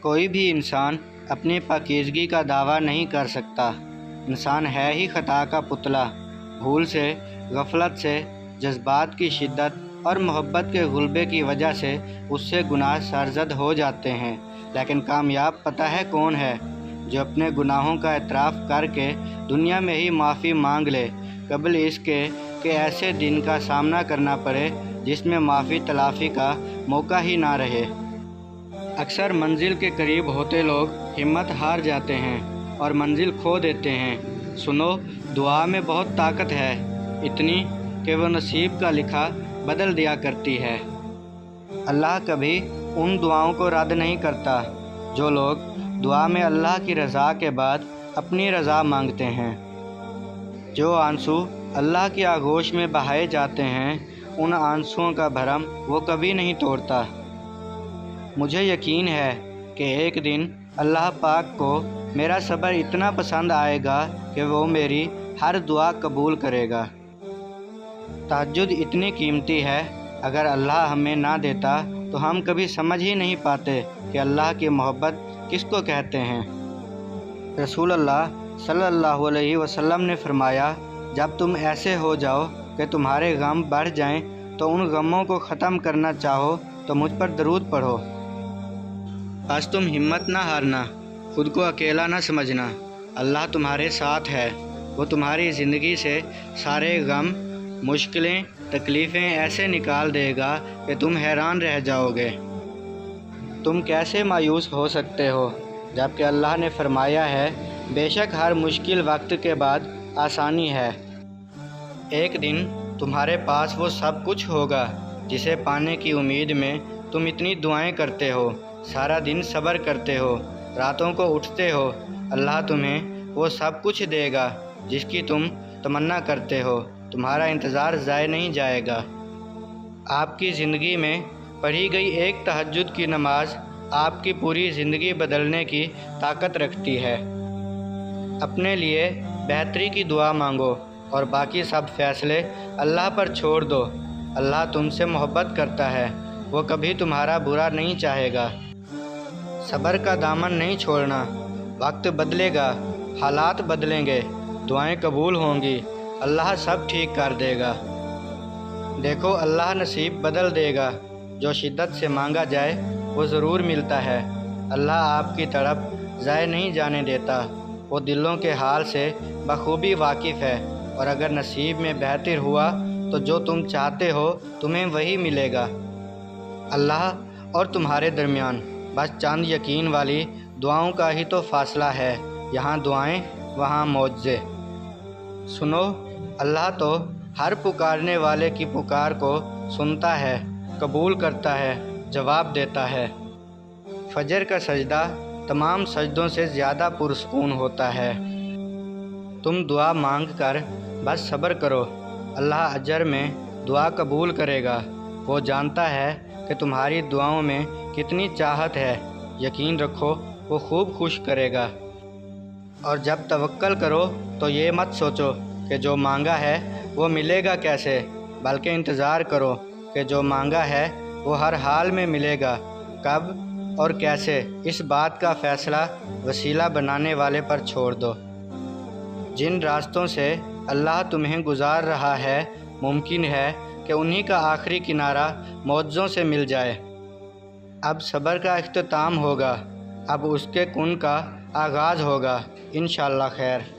کوئی بھی انسان اپنی پاکیزگی کا دعویٰ نہیں کر سکتا۔ انسان ہے ہی خطا کا پتلا۔ بھول سے، غفلت سے، جذبات کی شدت اور محبت کے غلبے کی وجہ سے اس سے گناہ سرزد ہو جاتے ہیں۔ لیکن کامیاب پتہ ہے کون ہے؟ جو اپنے گناہوں کا اعتراف کر کے دنیا میں ہی معافی مانگ لے، قبل اس کے کہ ایسے دن کا سامنا کرنا پڑے جس میں معافی تلافی کا موقع ہی نہ رہے۔ اکثر منزل کے قریب ہوتے لوگ ہمت ہار جاتے ہیں اور منزل کھو دیتے ہیں۔ سنو، دعا میں بہت طاقت ہے، اتنی کہ وہ نصیب کا لکھا بدل دیا کرتی ہے۔ اللہ کبھی ان دعاؤں کو رد نہیں کرتا جو لوگ دعا میں اللہ کی رضا کے بعد اپنی رضا مانگتے ہیں۔ جو آنسو اللہ کی آغوش میں بہائے جاتے ہیں، ان آنسوؤں کا بھرم وہ کبھی نہیں توڑتا۔ مجھے یقین ہے کہ ایک دن اللہ پاک کو میرا صبر اتنا پسند آئے گا کہ وہ میری ہر دعا قبول کرے گا۔ تہجد اتنی قیمتی ہے، اگر اللہ ہمیں نہ دیتا تو ہم کبھی سمجھ ہی نہیں پاتے کہ اللہ کی محبت کس کو کہتے ہیں۔ رسول اللہ صلی اللہ علیہ وسلم نے فرمایا، جب تم ایسے ہو جاؤ کہ تمہارے غم بڑھ جائیں تو ان غموں کو ختم کرنا چاہو تو مجھ پر درود پڑھو۔ بس تم ہمت نہ ہارنا، خود کو اکیلا نہ سمجھنا، اللہ تمہارے ساتھ ہے۔ وہ تمہاری زندگی سے سارے غم، مشکلیں، تکلیفیں ایسے نکال دے گا کہ تم حیران رہ جاؤ گے۔ تم کیسے مایوس ہو سکتے ہو جبکہ اللہ نے فرمایا ہے، بے شک ہر مشکل وقت کے بعد آسانی ہے۔ ایک دن تمہارے پاس وہ سب کچھ ہوگا جسے پانے کی امید میں تم اتنی دعائیں کرتے ہو، سارا دن صبر کرتے ہو، راتوں کو اٹھتے ہو۔ اللہ تمہیں وہ سب کچھ دے گا جس کی تم تمنا کرتے ہو۔ تمہارا انتظار ضائع نہیں جائے گا۔ آپ کی زندگی میں پڑھی گئی ایک تہجد کی نماز آپ کی پوری زندگی بدلنے کی طاقت رکھتی ہے۔ اپنے لیے بہتری کی دعا مانگو اور باقی سب فیصلے اللہ پر چھوڑ دو۔ اللہ تم سے محبت کرتا ہے، وہ کبھی تمہارا برا نہیں چاہے گا۔ صبر کا دامن نہیں چھوڑنا، وقت بدلے گا، حالات بدلیں گے، دعائیں قبول ہوں گی، اللہ سب ٹھیک کر دے گا۔ دیکھو، اللہ نصیب بدل دے گا، جو شدت سے مانگا جائے وہ ضرور ملتا ہے۔ اللہ آپ کی طرف ضائع نہیں جانے دیتا، وہ دلوں کے حال سے بخوبی واقف ہے، اور اگر نصیب میں بہتر ہوا تو جو تم چاہتے ہو تمہیں وہی ملے گا۔ اللہ اور تمہارے درمیان بس چند یقین والی دعاؤں کا ہی تو فاصلہ ہے، یہاں دعائیں وہاں معجزے۔ سنو، اللہ تو ہر پکارنے والے کی پکار کو سنتا ہے، قبول کرتا ہے، جواب دیتا ہے۔ فجر کا سجدہ تمام سجدوں سے زیادہ پرسکون ہوتا ہے۔ تم دعا مانگ کر بس صبر کرو، اللہ اجر میں دعا قبول کرے گا۔ وہ جانتا ہے کہ تمہاری دعاؤں میں کتنی چاہت ہے، یقین رکھو وہ خوب خوش کرے گا۔ اور جب توکل کرو تو یہ مت سوچو کہ جو مانگا ہے وہ ملے گا کیسے، بلکہ انتظار کرو کہ جو مانگا ہے وہ ہر حال میں ملے گا۔ کب اور کیسے، اس بات کا فیصلہ وسیلہ بنانے والے پر چھوڑ دو۔ جن راستوں سے اللہ تمہیں گزار رہا ہے، ممکن ہے کہ انہی کا آخری کنارہ معجزوں سے مل جائے۔ اب صبر کا اختتام ہوگا، اب اس کے کن کا آغاز ہوگا، انشاءاللہ خیر۔